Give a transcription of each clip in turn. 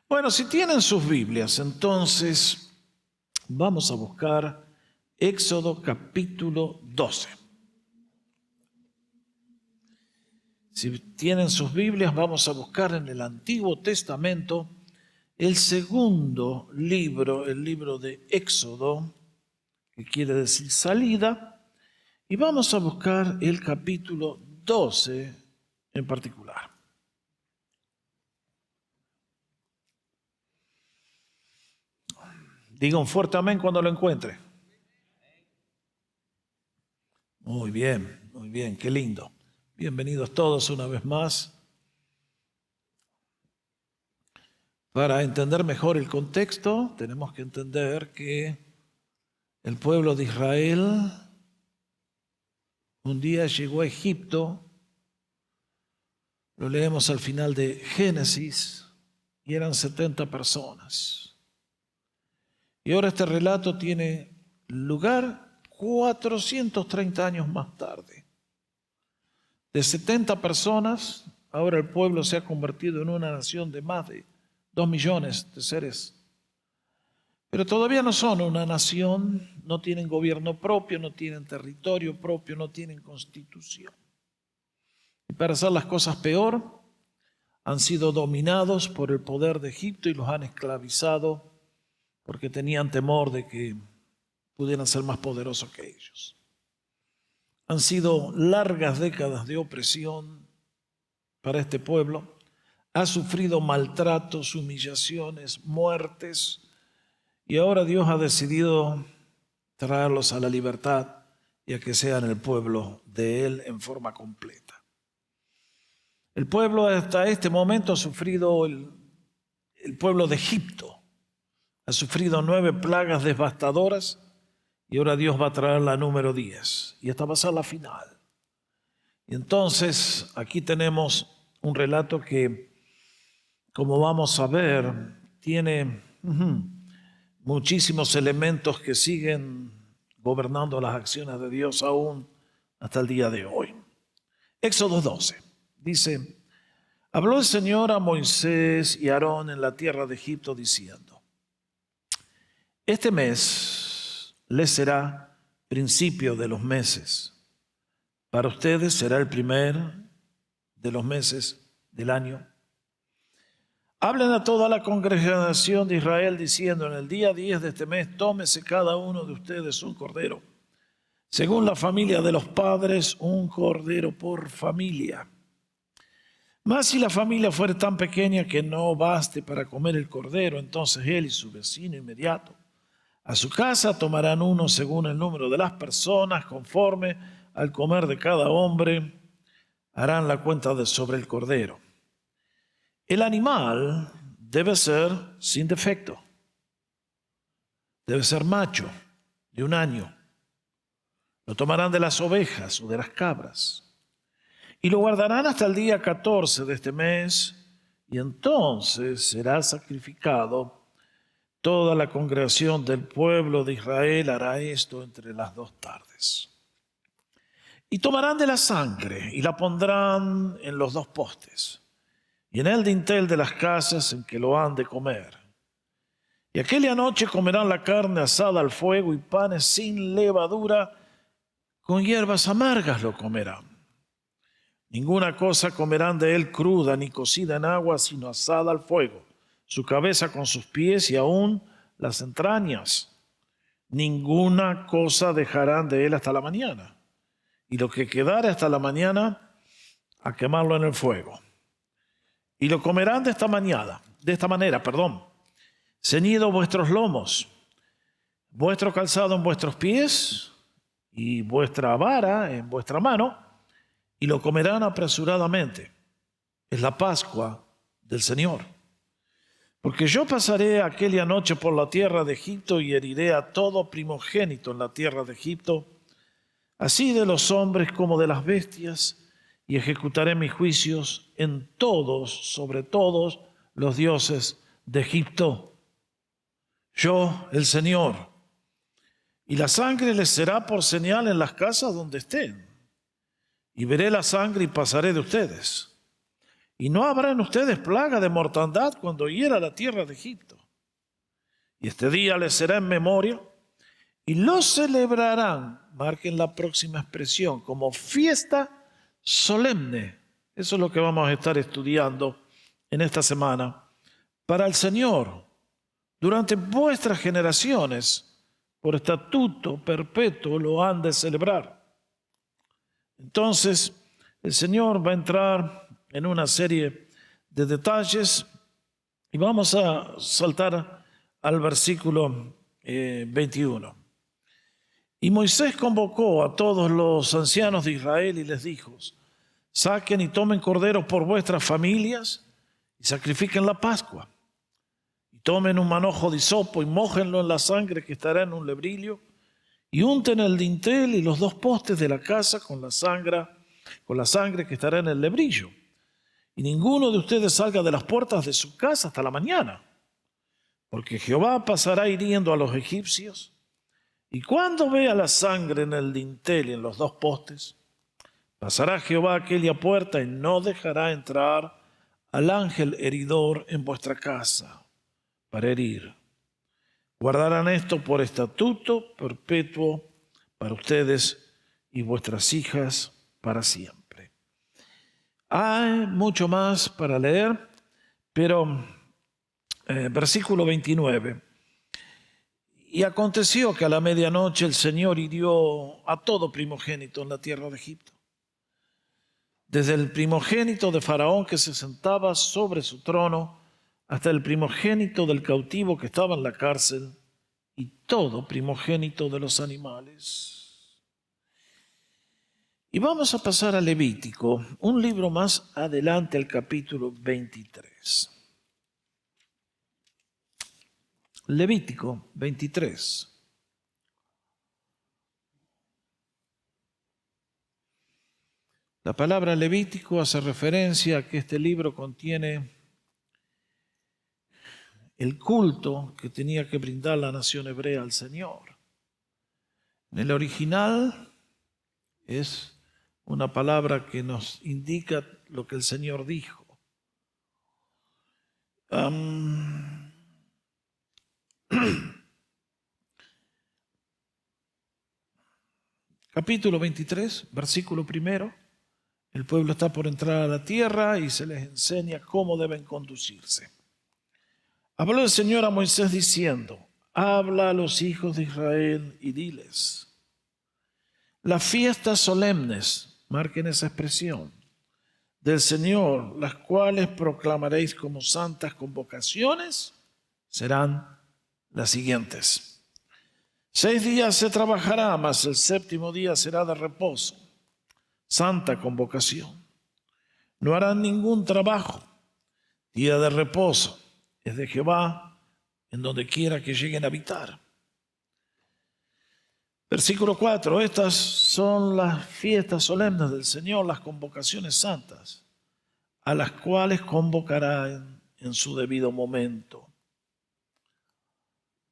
Bueno, si tienen sus Biblias, entonces vamos a buscar Éxodo capítulo 12. Si tienen sus Biblias, vamos a buscar en el Antiguo Testamento el segundo libro, el libro de Éxodo, que quiere decir salida, y vamos a buscar el capítulo 12 en particular. Diga un fuerte amén cuando lo encuentre. Muy bien, qué lindo. Bienvenidos todos una vez más. Para entender mejor el contexto, tenemos que entender que el pueblo de Israel un día llegó a Egipto. Lo leemos al final de Génesis y eran 70 personas. Y ahora este relato tiene lugar 430 años más tarde. De 70 personas, ahora el pueblo se ha convertido en una nación de más de 2 millones de seres. Pero todavía no son una nación, no tienen gobierno propio, no tienen territorio propio, no tienen constitución. Y para hacer las cosas peor, han sido dominados por el poder de Egipto y los han esclavizado porque tenían temor de que pudieran ser más poderosos que ellos. Han sido largas décadas de opresión para este pueblo. Ha sufrido maltratos, humillaciones, muertes, y ahora Dios ha decidido traerlos a la libertad y a que sean el pueblo de Él en forma completa. El pueblo hasta este momento ha sufrido, el pueblo de Egipto ha sufrido 9 plagas devastadoras y ahora Dios va a traer la número 10 y esta va a ser la final. Y entonces aquí tenemos un relato que, como vamos a ver, tiene muchísimos elementos que siguen gobernando las acciones de Dios aún hasta el día de hoy. Éxodo 12 dice: habló el Señor a Moisés y a Aarón en la tierra de Egipto diciendo: este mes les será principio de los meses. Para ustedes será el primer de los meses del año. Hablen a toda la congregación de Israel diciendo: en el día 10 de este mes tómese cada uno de ustedes un cordero, según la familia de los padres, un cordero por familia. Mas si la familia fuere tan pequeña que no baste para comer el cordero, entonces él y su vecino inmediato a su casa tomarán uno según el número de las personas, conforme al comer de cada hombre, harán la cuenta sobre el cordero. El animal debe ser sin defecto, debe ser macho, de 1 año. Lo tomarán de las ovejas o de las cabras y lo guardarán hasta el día 14 de este mes, y entonces será sacrificado. Toda la congregación del pueblo de Israel hará esto entre las 2 tardes. Y tomarán de la sangre y la pondrán en los 2 postes y en el dintel de las casas en que lo han de comer. Y aquella noche comerán la carne asada al fuego y panes sin levadura, con hierbas amargas lo comerán. Ninguna cosa comerán de él cruda ni cocida en agua, sino asada al fuego, su cabeza con sus pies y aún las entrañas. Ninguna cosa dejarán de él hasta la mañana, y lo que quedare hasta la mañana, a quemarlo en el fuego. Y lo comerán de esta manera, ceñidos vuestros lomos, vuestro calzado en vuestros pies y vuestra vara en vuestra mano, y lo comerán apresuradamente. Es la Pascua del Señor. Porque yo pasaré aquella noche por la tierra de Egipto y heriré a todo primogénito en la tierra de Egipto, así de los hombres como de las bestias, y ejecutaré mis juicios en todos, sobre todos los dioses de Egipto. Yo, el Señor. Y la sangre les será por señal en las casas donde estén. Y veré la sangre y pasaré de ustedes. Y no habrá en ustedes plaga de mortandad cuando hiera la tierra de Egipto. Y este día les será en memoria y lo celebrarán, marquen la próxima expresión, como fiesta solemne. Eso es lo que vamos a estar estudiando en esta semana. Para el Señor, durante vuestras generaciones, por estatuto perpetuo lo han de celebrar. Entonces, el Señor va a entrar en una serie de detalles y vamos a saltar al versículo 21. Y Moisés convocó a todos los ancianos de Israel y les dijo: saquen y tomen corderos por vuestras familias y sacrifiquen la Pascua. Y tomen un manojo de hisopo y mójenlo en la sangre que estará en un lebrillo y unten el dintel y los dos postes de la casa con la sangre que estará en el lebrillo. Y ninguno de ustedes salga de las puertas de su casa hasta la mañana, porque Jehová pasará hiriendo a los egipcios. Y cuando vea la sangre en el dintel y en los dos postes, pasará Jehová a aquella puerta y no dejará entrar al ángel heridor en vuestra casa para herir. Guardarán esto por estatuto perpetuo para ustedes y vuestras hijas para siempre. Hay mucho más para leer, pero versículo 29. Y aconteció que a la medianoche el Señor hirió a todo primogénito en la tierra de Egipto, desde el primogénito de Faraón que se sentaba sobre su trono, hasta el primogénito del cautivo que estaba en la cárcel, y todo primogénito de los animales. Y vamos a pasar a Levítico, un libro más adelante, al capítulo 23. Levítico 23. La palabra Levítico hace referencia a que este libro contiene el culto que tenía que brindar la nación hebrea al Señor. En el original es una palabra que nos indica lo que el Señor dijo. Capítulo 23, versículo 1. El pueblo está por entrar a la tierra y se les enseña cómo deben conducirse. Habló el Señor a Moisés diciendo: habla a los hijos de Israel y diles: las fiestas solemnes, marquen esa expresión, del Señor, las cuales proclamaréis como santas convocaciones, serán las siguientes. 6 días se trabajará, mas el séptimo día será de reposo, santa convocación. No harán ningún trabajo, día de reposo es de Jehová, en donde quiera que lleguen a habitar. Versículo 4, estas son las fiestas solemnes del Señor, las convocaciones santas, a las cuales convocará en su debido momento.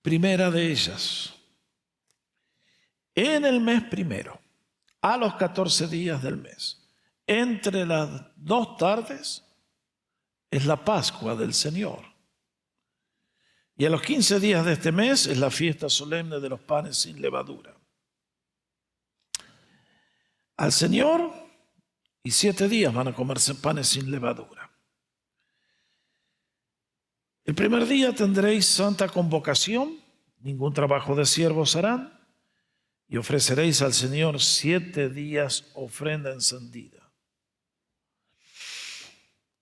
Primera de ellas, en el mes primero, a los 14 días del mes, entre las 2 tardes, es la Pascua del Señor. Y a los 15 días de este mes es la fiesta solemne de los panes sin levadura. Al Señor, y 7 días van a comerse panes sin levadura. El primer día tendréis santa convocación, ningún trabajo de siervos harán, y ofreceréis al Señor 7 días ofrenda encendida.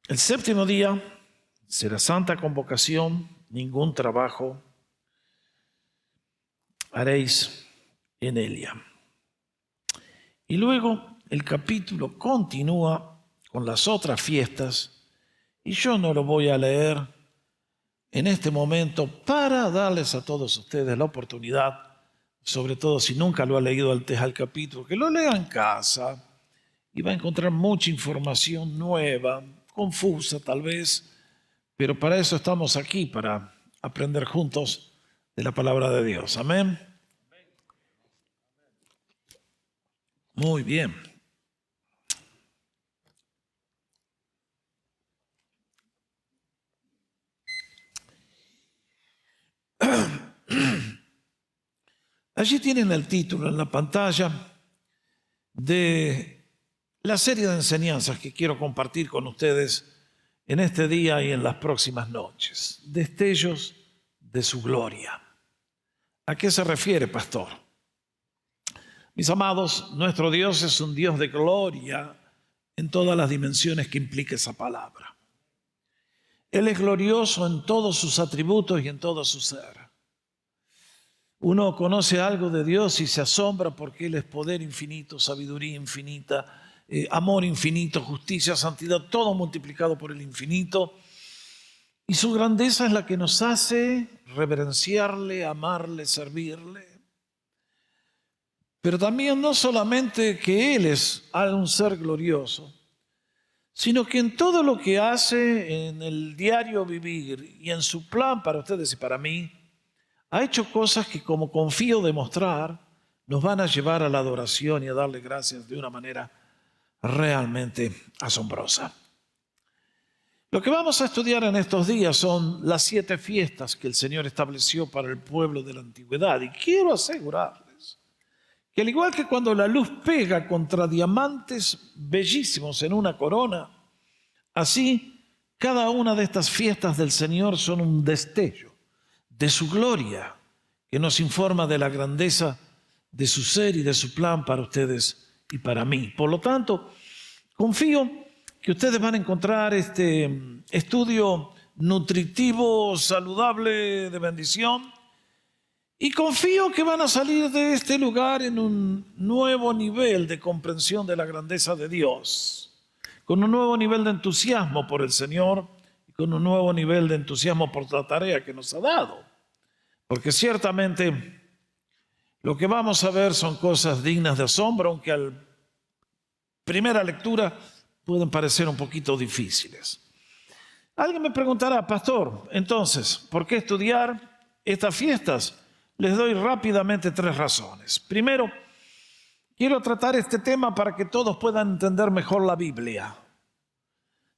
El séptimo día será santa convocación, ningún trabajo haréis en ella. Y luego el capítulo continúa con las otras fiestas, y yo no lo voy a leer en este momento para darles a todos ustedes la oportunidad, sobre todo si nunca lo ha leído antes al capítulo, que lo lea en casa y va a encontrar mucha información nueva, confusa tal vez, pero para eso estamos aquí, para aprender juntos de la palabra de Dios. Amén. Muy bien. Allí tienen el título en la pantalla de la serie de enseñanzas que quiero compartir con ustedes en este día y en las próximas noches. Destellos de su gloria. ¿A qué se refiere, pastor? Mis amados, nuestro Dios es un Dios de gloria en todas las dimensiones que implica esa palabra. Él es glorioso en todos sus atributos y en todo su ser. Uno conoce algo de Dios y se asombra porque Él es poder infinito, sabiduría infinita, amor infinito, justicia, santidad, todo multiplicado por el infinito. Y su grandeza es la que nos hace reverenciarle, amarle, servirle. Pero también no solamente que Él es un ser glorioso, sino que en todo lo que hace en el diario vivir y en su plan para ustedes y para mí, ha hecho cosas que, como confío demostrar, nos van a llevar a la adoración y a darle gracias de una manera realmente asombrosa. Lo que vamos a estudiar en estos días son las 7 fiestas que el Señor estableció para el pueblo de la antigüedad. Y quiero asegurarles que al igual que cuando la luz pega contra diamantes bellísimos en una corona, así cada una de estas fiestas del Señor son un destello de su gloria, que nos informa de la grandeza de su ser y de su plan para ustedes y para mí. Por lo tanto, confío que ustedes van a encontrar este estudio nutritivo, saludable, de bendición, y confío que van a salir de este lugar en un nuevo nivel de comprensión de la grandeza de Dios, con un nuevo nivel de entusiasmo por el Señor y con un nuevo nivel de entusiasmo por la tarea que nos ha dado. Porque ciertamente lo que vamos a ver son cosas dignas de asombro, aunque a primera lectura pueden parecer un poquito difíciles. Alguien me preguntará, pastor, entonces, ¿por qué estudiar estas fiestas? Les doy rápidamente 3 razones. Primero, quiero tratar este tema para que todos puedan entender mejor la Biblia.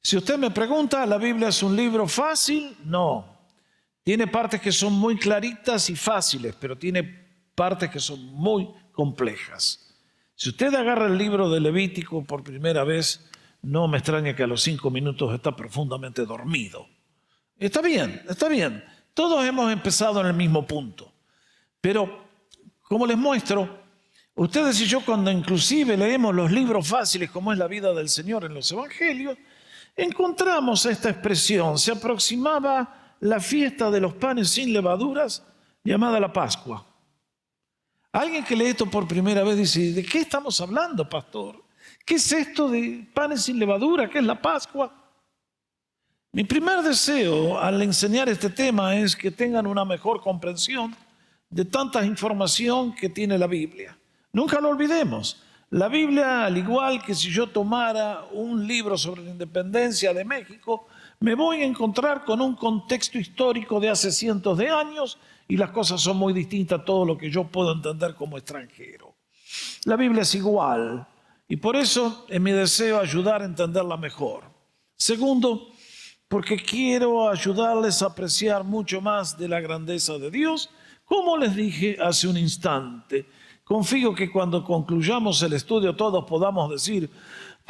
Si usted me pregunta, ¿la Biblia es un libro fácil? No. Tiene partes que son muy claritas y fáciles, pero tiene partes que son muy complejas. Si usted agarra el libro de Levítico por primera vez, no me extraña que a los 5 minutos está profundamente dormido. Está bien, está bien. Todos hemos empezado en el mismo punto. Pero, como les muestro, ustedes y yo cuando inclusive leemos los libros fáciles como es la vida del Señor en los Evangelios, encontramos esta expresión. Se aproximaba la fiesta de los panes sin levaduras, llamada la Pascua. Alguien que lee esto por primera vez dice, ¿de qué estamos hablando, pastor? ¿Qué es esto de panes sin levadura? ¿Qué es la Pascua? Mi primer deseo al enseñar este tema es que tengan una mejor comprensión de tanta información que tiene la Biblia. Nunca lo olvidemos. La Biblia, al igual que si yo tomara un libro sobre la independencia de México, me voy a encontrar con un contexto histórico de hace cientos de años y las cosas son muy distintas a todo lo que yo puedo entender como extranjero. La Biblia es igual y por eso es mi deseo ayudar a entenderla mejor. Segundo, porque quiero ayudarles a apreciar mucho más de la grandeza de Dios, como les dije hace un instante. Confío que cuando concluyamos el estudio todos podamos decir,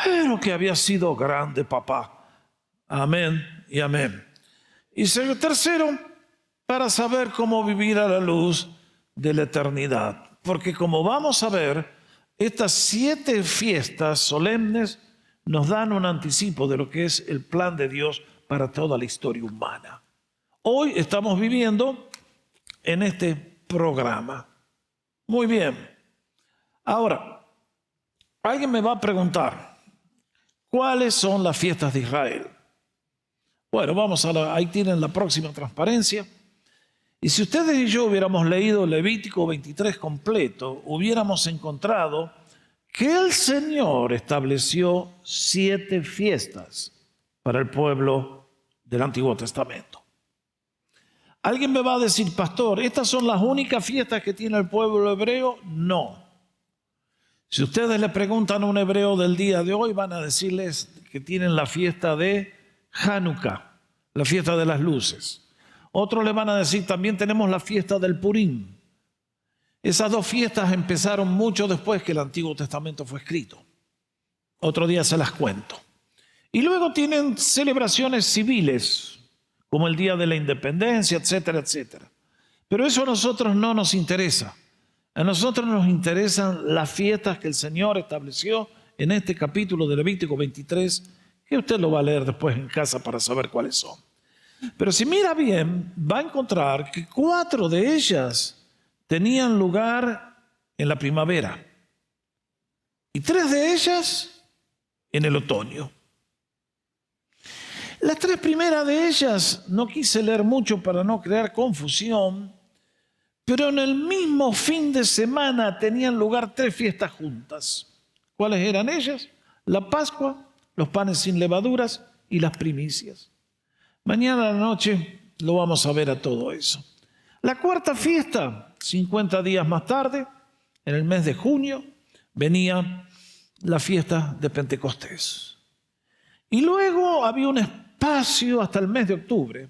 pero que había sido grande, papá. Amén y amén. Y tercero, para saber cómo vivir a la luz de la eternidad. Porque como vamos a ver, estas 7 fiestas solemnes nos dan un anticipo de lo que es el plan de Dios para toda la historia humana. Hoy estamos viviendo en este programa. Muy bien. Ahora, alguien me va a preguntar, ¿cuáles son las fiestas de Israel? Bueno, ahí tienen la próxima transparencia. Y si ustedes y yo hubiéramos leído Levítico 23 completo, hubiéramos encontrado que el Señor estableció 7 fiestas para el pueblo del Antiguo Testamento. Alguien me va a decir, pastor, ¿estas son las únicas fiestas que tiene el pueblo hebreo? No. Si ustedes le preguntan a un hebreo del día de hoy, van a decirles que tienen la fiesta de Hanukkah, la fiesta de las luces. Otros le van a decir, también tenemos la fiesta del Purim. Esas dos fiestas empezaron mucho después que el Antiguo Testamento fue escrito. Otro día se las cuento. Y luego tienen celebraciones civiles, como el Día de la Independencia, etcétera, etcétera. Pero eso a nosotros no nos interesa. A nosotros nos interesan las fiestas que el Señor estableció en este capítulo de Levítico 23, que usted lo va a leer después en casa para saber cuáles son. Pero si mira bien, va a encontrar que 4 de ellas tenían lugar en la primavera y 3 de ellas en el otoño. Las 3 primeras de ellas no quise leer mucho para no crear confusión, pero en el mismo fin de semana tenían lugar 3 fiestas juntas. ¿Cuáles eran ellas? La Pascua, los panes sin levaduras y las primicias. Mañana a la noche lo vamos a ver a todo eso. La cuarta fiesta, 50 días más tarde, en el mes de junio, venía la fiesta de Pentecostés. Y luego había un espacio hasta el mes de octubre,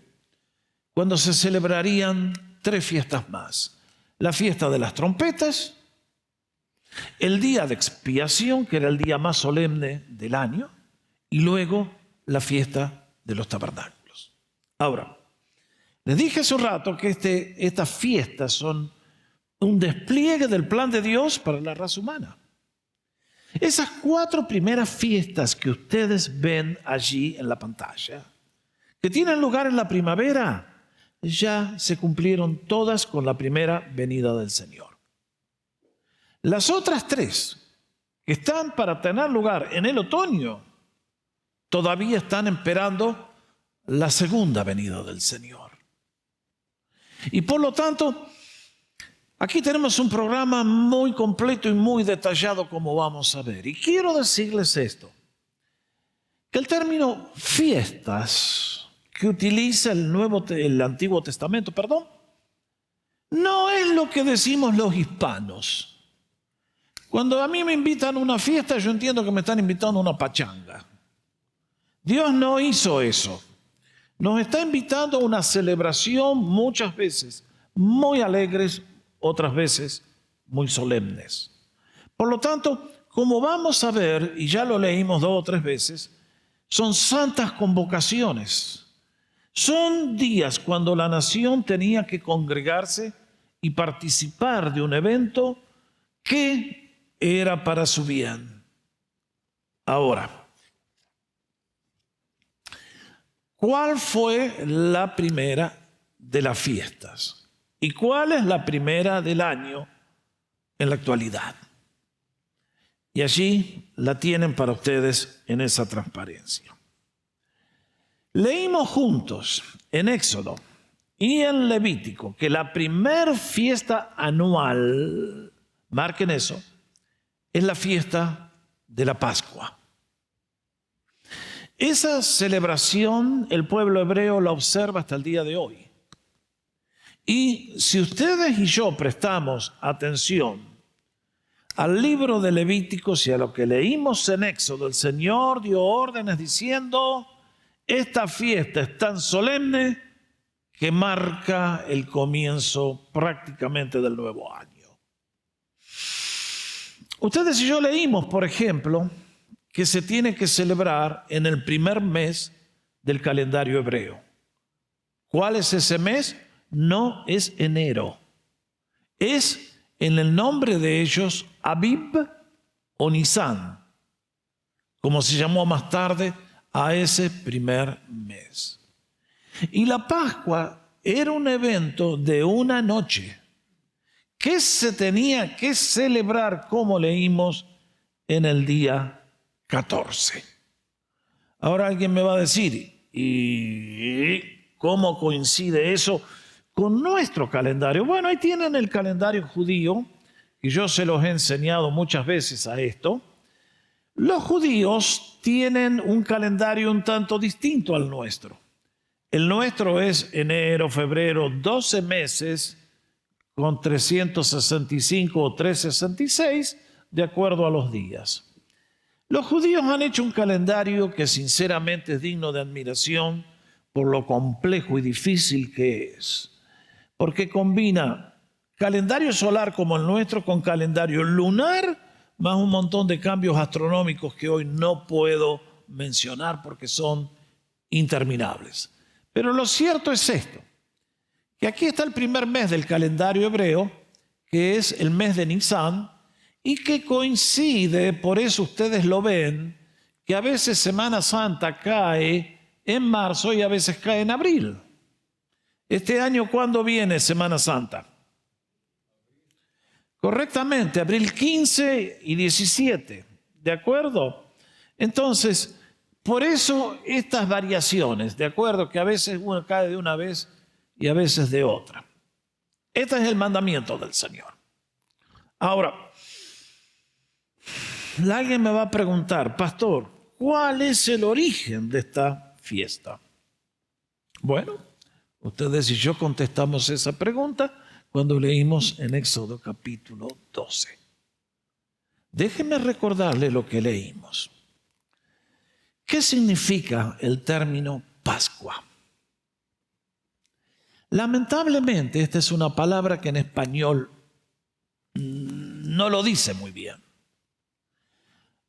cuando se celebrarían 3 fiestas más. La fiesta de las trompetas, el día de expiación, que era el día más solemne del año, y luego la fiesta de los tabernáculos. Ahora, les dije hace un rato que estas fiestas son un despliegue del plan de Dios para la raza humana. Esas 4 primeras fiestas que ustedes ven allí en la pantalla, que tienen lugar en la primavera, ya se cumplieron todas con la primera venida del Señor. Las otras 3 que están para tener lugar en el otoño, todavía están esperando la segunda venida del Señor. Y por lo tanto, aquí tenemos un programa muy completo y muy detallado, como vamos a ver. Y quiero decirles esto, que el término fiestas que utiliza el Antiguo Testamento, no es lo que decimos los hispanos. Cuando a mí me invitan a una fiesta, yo entiendo que me están invitando a una pachanga. Dios no hizo eso. Nos está invitando a una celebración muchas veces muy alegres, otras veces muy solemnes. Por lo tanto, como vamos a ver, y ya lo leímos 2 o 3 veces, son santas convocaciones. Son días cuando la nación tenía que congregarse y participar de un evento que era para su bien. Ahora, ¿cuál fue la primera de las fiestas? ¿Y cuál es la primera del año en la actualidad? Y allí la tienen para ustedes en esa transparencia. Leímos juntos en Éxodo y en Levítico que la primer fiesta anual, marquen eso, es la fiesta de la Pascua. Esa celebración el pueblo hebreo la observa hasta el día de hoy. Y si ustedes y yo prestamos atención al libro de Levíticos y a lo que leímos en Éxodo, el Señor dio órdenes diciendo: esta fiesta es tan solemne que marca el comienzo prácticamente del nuevo año. Ustedes y yo leímos, por ejemplo, que se tiene que celebrar en el primer mes del calendario hebreo. ¿Cuál es ese mes? No es enero. Es en el nombre de ellos Abib o Nisan, como se llamó más tarde a ese primer mes. Y la Pascua era un evento de una noche que se tenía que celebrar, como leímos, en el día 14. Ahora alguien me va a decir, ¿y cómo coincide eso con nuestro calendario? Bueno, ahí tienen el calendario judío, y yo se los he enseñado muchas veces a esto. Los judíos tienen un calendario un tanto distinto al nuestro. El nuestro es enero, febrero, 12 meses con 365 o 366 de acuerdo a los días. Los judíos han hecho un calendario que sinceramente es digno de admiración por lo complejo y difícil que es, porque combina calendario solar como el nuestro con calendario lunar, más un montón de cambios astronómicos que hoy no puedo mencionar porque son interminables. Pero lo cierto es esto, que aquí está el primer mes del calendario hebreo, que es el mes de Nisan, y que coincide, por eso ustedes lo ven, que a veces Semana Santa cae en marzo y a veces cae en abril. Este año, ¿cuándo viene Semana Santa? Correctamente, abril 15 y 17, ¿de acuerdo? Entonces, por eso estas variaciones, ¿de acuerdo? Que a veces uno cae de una vez y a veces de otra. Este es el mandamiento del Señor. Ahora, alguien me va a preguntar, pastor, ¿cuál es el origen de esta fiesta? Bueno, ustedes y yo contestamos esa pregunta cuando leímos en Éxodo capítulo 12. Déjenme recordarle lo que leímos. ¿Qué significa el término Pascua? Lamentablemente, esta es una palabra que en español no lo dice muy bien.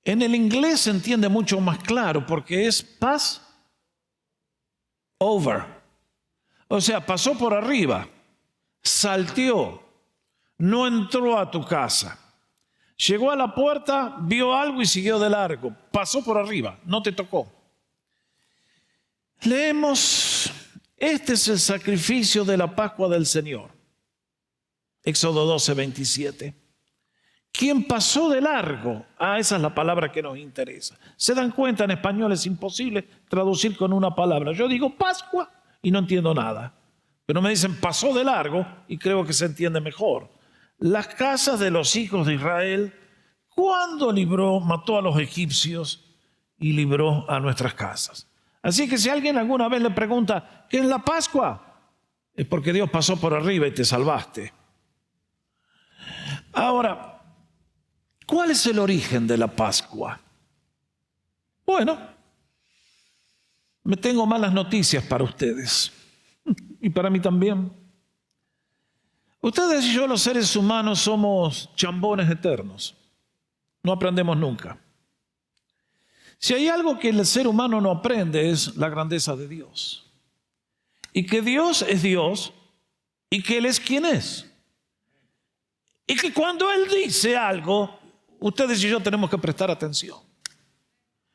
En el inglés se entiende mucho más claro porque es pass over. O sea, pasó por arriba, salteó, no entró a tu casa. Llegó a la puerta, vio algo y siguió de largo. Pasó por arriba, no te tocó. Leemos, este es el sacrificio de la Pascua del Señor. Éxodo 12, 27. Quien pasó de largo, esa es la palabra que nos interesa. Se dan cuenta, en español es imposible traducir con una palabra. Yo digo Pascua y no entiendo nada. Pero me dicen pasó de largo y creo que se entiende mejor. Las casas de los hijos de Israel, cuando mató a los egipcios y libró a nuestras casas. Así que si alguien alguna vez le pregunta, ¿qué es la Pascua? Es porque Dios pasó por arriba y te salvaste. Ahora, ¿cuál es el origen de la Pascua? Bueno, me tengo malas noticias para ustedes y para mí también. Ustedes y yo, los seres humanos, somos chambones eternos. No aprendemos nunca. Si hay algo que el ser humano no aprende es la grandeza de Dios. Y que Dios es Dios y que Él es quien es. Y que cuando Él dice algo, ustedes y yo tenemos que prestar atención.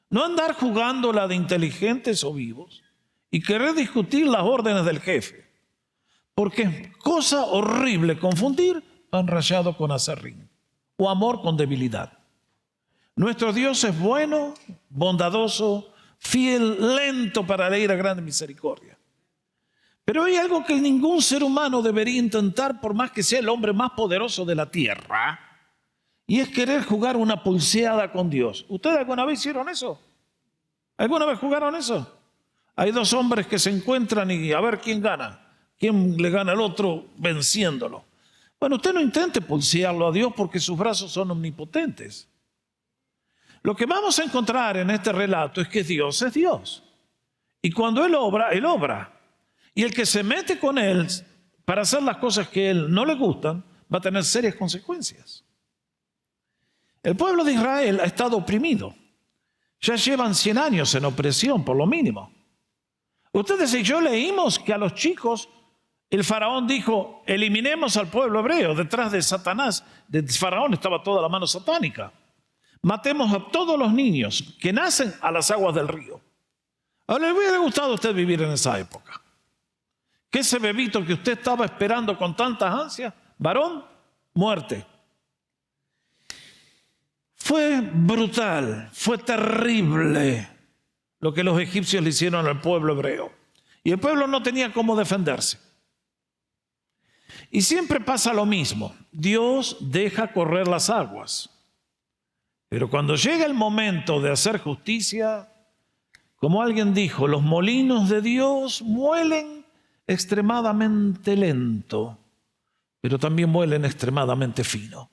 No andar jugándola de inteligentes o vivos y querer discutir las órdenes del jefe. Porque es cosa horrible confundir pan rallado con aserrín o amor con debilidad. Nuestro Dios es bueno, bondadoso, fiel, lento para la ira, grande misericordia. Pero hay algo que ningún ser humano debería intentar, por más que sea el hombre más poderoso de la tierra, y es querer jugar una pulseada con Dios. ¿Ustedes alguna vez hicieron eso? ¿Alguna vez jugaron eso? Hay dos hombres que se encuentran y a ver quién gana. ¿Quién le gana al otro venciéndolo? Bueno, usted no intente pulsearlo a Dios porque sus brazos son omnipotentes. Lo que vamos a encontrar en este relato es que Dios es Dios. Y cuando Él obra, Él obra. Y el que se mete con Él para hacer las cosas que a Él no le gustan, va a tener serias consecuencias. El pueblo de Israel ha estado oprimido. Ya llevan 100 años en opresión, por lo mínimo. Ustedes y yo leímos que a los chicos el faraón dijo, eliminemos al pueblo hebreo. Detrás de Satanás, de faraón, estaba toda la mano satánica. Matemos a todos los niños que nacen a las aguas del río. Ahora, ¿le hubiera gustado a usted vivir en esa época? Que ese bebito que usted estaba esperando con tantas ansias, varón, muerte. Fue brutal, fue terrible lo que los egipcios le hicieron al pueblo hebreo. Y el pueblo no tenía cómo defenderse. Y siempre pasa lo mismo. Dios deja correr las aguas. Pero cuando llega el momento de hacer justicia, como alguien dijo, los molinos de Dios muelen extremadamente lento, pero también muelen extremadamente fino.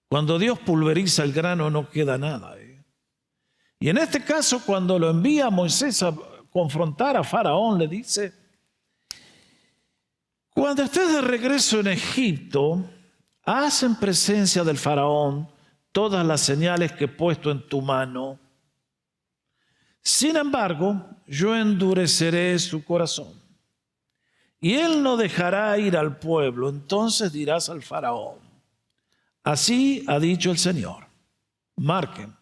Cuando Dios pulveriza el grano no queda nada. Y en este caso, cuando lo envía a Moisés a confrontar a Faraón, le dice, Cuando estés de regreso en Egipto, haz en presencia del faraón todas las señales que he puesto en tu mano. Sin embargo, yo endureceré su corazón y él no dejará ir al pueblo. Entonces dirás al faraón: así ha dicho el Señor. Marquen: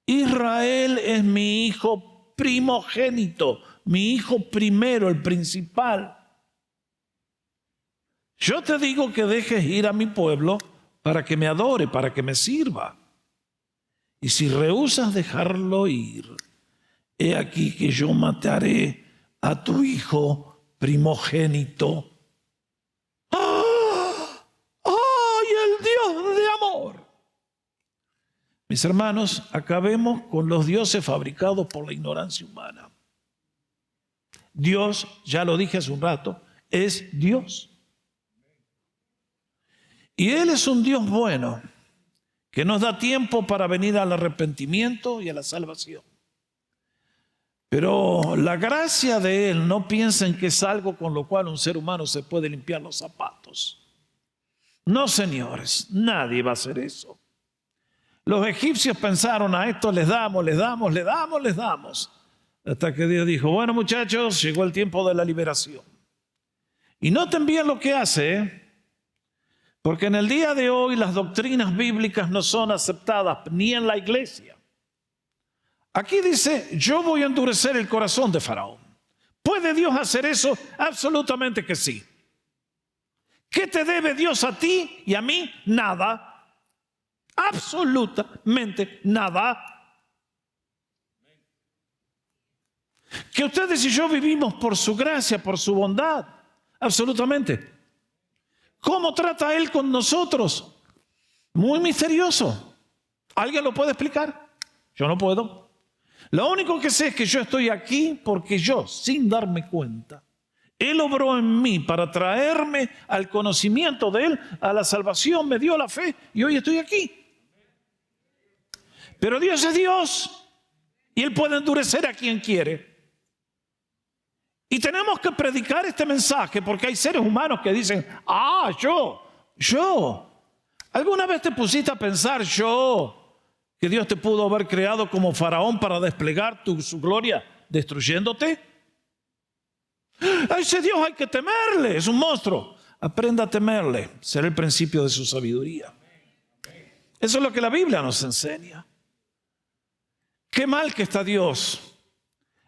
Israel es mi hijo primogénito, mi hijo primero, el principal. Yo te digo que dejes ir a mi pueblo para que me adore, para que me sirva. Y si rehusas dejarlo ir, he aquí que yo mataré a tu hijo primogénito. ¡Ah! ¡Ay, el Dios de amor! Mis hermanos, acabemos con los dioses fabricados por la ignorancia humana. Dios, ya lo dije hace un rato, es Dios. Y Él es un Dios bueno, que nos da tiempo para venir al arrepentimiento y a la salvación. Pero la gracia de Él, no piensen que es algo con lo cual un ser humano se puede limpiar los zapatos. No, señores, nadie va a hacer eso. Los egipcios pensaron: a esto les damos. Hasta que Dios dijo: bueno, muchachos, llegó el tiempo de la liberación. Y noten bien lo que hace, porque en el día de hoy las doctrinas bíblicas no son aceptadas ni en la iglesia. Aquí dice: yo voy a endurecer el corazón de Faraón. ¿Puede Dios hacer eso? Absolutamente que sí. ¿Qué te debe Dios a ti y a mí? Nada. Absolutamente nada. Que ustedes y yo vivimos por su gracia, por su bondad. Absolutamente. ¿Cómo trata Él con nosotros? Muy misterioso. ¿Alguien lo puede explicar? Yo no puedo. Lo único que sé es que yo estoy aquí porque yo, sin darme cuenta, Él obró en mí para traerme al conocimiento de Él, a la salvación, me dio la fe y hoy estoy aquí. Pero Dios es Dios y Él puede endurecer a quien quiere. Y tenemos que predicar este mensaje porque hay seres humanos que dicen: yo. ¿Alguna vez te pusiste a pensar que Dios te pudo haber creado como faraón para desplegar su gloria destruyéndote? A ese Dios hay que temerle, es un monstruo. Aprenda a temerle, será el principio de su sabiduría. Eso es lo que la Biblia nos enseña. Qué mal que está Dios.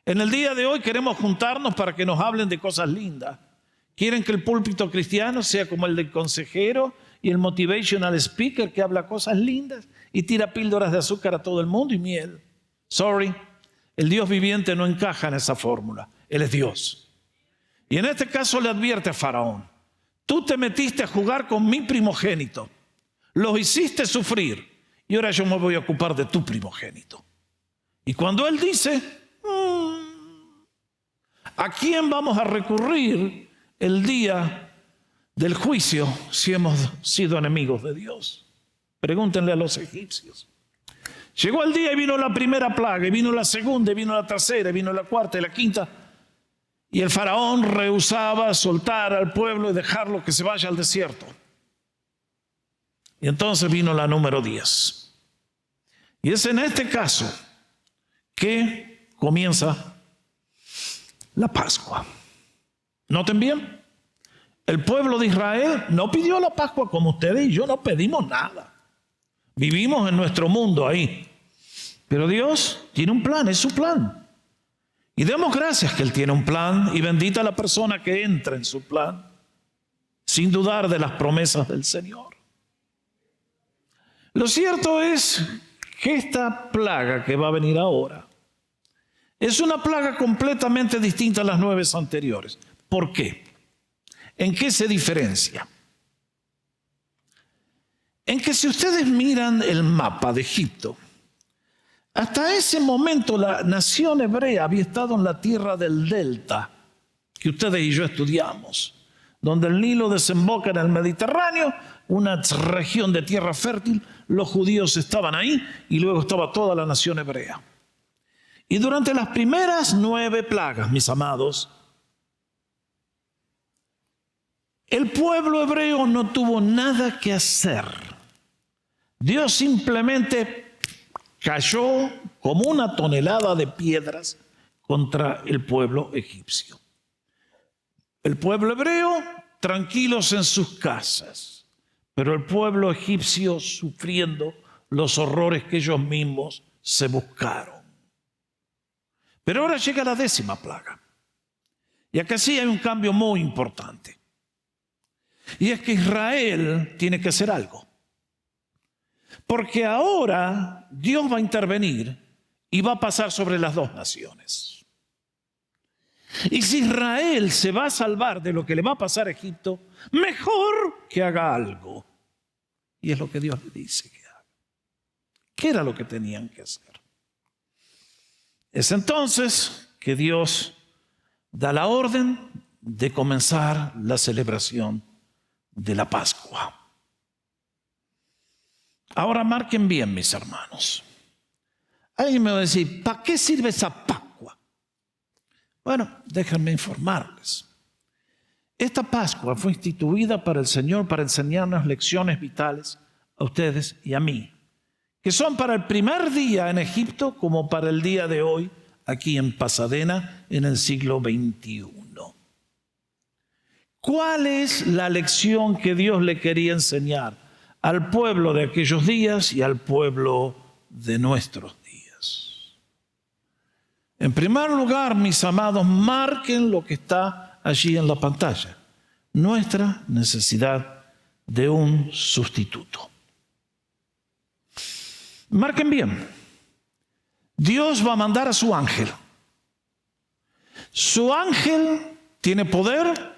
En el día de hoy queremos juntarnos para que nos hablen de cosas lindas. Quieren que el púlpito cristiano sea como el del consejero y el motivational speaker que habla cosas lindas y tira píldoras de azúcar a todo el mundo y miel. Sorry, el Dios viviente no encaja en esa fórmula. Él es Dios. Y en este caso le advierte a Faraón: tú te metiste a jugar con mi primogénito, los hiciste sufrir y ahora yo me voy a ocupar de tu primogénito. Y cuando él dice: ¿a quién vamos a recurrir el día del juicio si hemos sido enemigos de Dios? Pregúntenle a los egipcios. Llegó el día y vino la primera plaga, y vino la segunda, y vino la tercera, y vino la cuarta y la quinta. Y el faraón rehusaba soltar al pueblo y dejarlo que se vaya al desierto. Y entonces vino la número 10. Y es en este caso que comienza la Pascua. Noten bien, el pueblo de Israel no pidió la Pascua como ustedes y yo no pedimos nada. Vivimos en nuestro mundo ahí. Pero Dios tiene un plan, es su plan. Y demos gracias que Él tiene un plan y bendita la persona que entra en su plan sin dudar de las promesas del Señor. Lo cierto es que esta plaga que va a venir ahora es una plaga completamente distinta a las 9 anteriores. ¿Por qué? ¿En qué se diferencia? En que si ustedes miran el mapa de Egipto, hasta ese momento la nación hebrea había estado en la tierra del delta, que ustedes y yo estudiamos, donde el Nilo desemboca en el Mediterráneo, una región de tierra fértil. Los judíos estaban ahí y luego estaba toda la nación hebrea. Y durante las primeras 9 plagas, mis amados, El pueblo hebreo no tuvo nada que hacer. Dios simplemente cayó como una tonelada de piedras contra el pueblo egipcio. El pueblo hebreo tranquilos en sus casas, pero el pueblo egipcio sufriendo los horrores que ellos mismos se buscaron. Pero ahora llega la 10ª plaga. Y acá sí hay un cambio muy importante. Y es que Israel tiene que hacer algo. Porque ahora Dios va a intervenir y va a pasar sobre las 2 naciones. Y si Israel se va a salvar de lo que le va a pasar a Egipto, mejor que haga algo. Y es lo que Dios le dice que haga. ¿Qué era lo que tenían que hacer? Es entonces que Dios da la orden de comenzar la celebración de la Pascua. Ahora marquen bien, mis hermanos. Alguien me va a decir, ¿para qué sirve esa Pascua? Bueno, déjenme informarles. Esta Pascua fue instituida para el Señor para enseñarnos lecciones vitales a ustedes y a mí, que son para el primer día en Egipto como para el día de hoy aquí en Pasadena en el siglo XXI. ¿Cuál es la lección que Dios le quería enseñar al pueblo de aquellos días y al pueblo de nuestros días? En primer lugar, mis amados, marquen lo que está allí en la pantalla. Nuestra necesidad de un sustituto. Marquen bien. Dios va a mandar a su ángel. Su ángel tiene poder.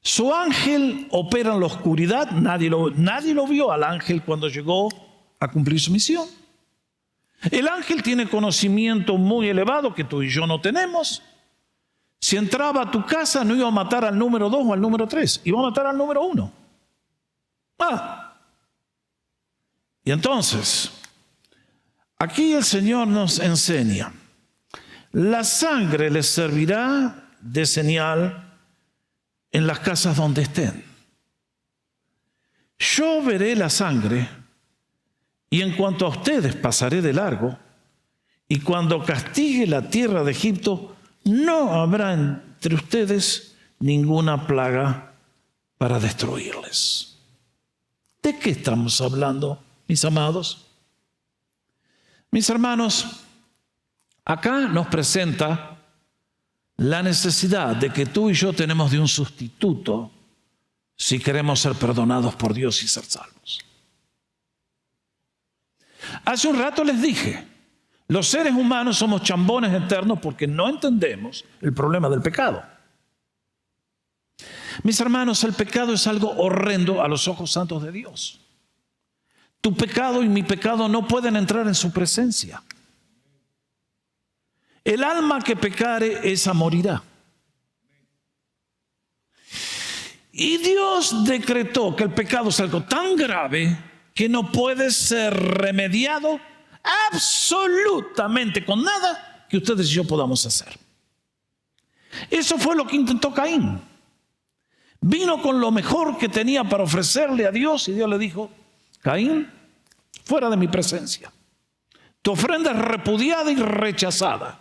Su ángel opera en la oscuridad. Nadie lo vio al ángel cuando llegó a cumplir su misión. El ángel tiene conocimiento muy elevado que tú y yo no tenemos. Si entraba a tu casa no iba a matar al número 2 o al número 3, iba a matar al número 1. Y entonces, aquí el Señor nos enseña, la sangre les servirá de señal en las casas donde estén. Yo veré la sangre y en cuanto a ustedes pasaré de largo, y cuando castigue la tierra de Egipto, no habrá entre ustedes ninguna plaga para destruirles. ¿De qué estamos hablando, mis amados? Mis hermanos, acá nos presenta la necesidad de que tú y yo tenemos de un sustituto si queremos ser perdonados por Dios y ser salvos. Hace un rato les dije, los seres humanos somos chambones eternos porque no entendemos el problema del pecado. Mis hermanos, el pecado es algo horrendo a los ojos santos de Dios. Tu pecado y mi pecado no pueden entrar en su presencia. El alma que pecare, esa morirá. Y Dios decretó que el pecado es algo tan grave que no puede ser remediado absolutamente con nada que ustedes y yo podamos hacer. Eso fue lo que intentó Caín. Vino con lo mejor que tenía para ofrecerle a Dios y Dios le dijo, Caín, fuera de mi presencia. Tu ofrenda es repudiada y rechazada.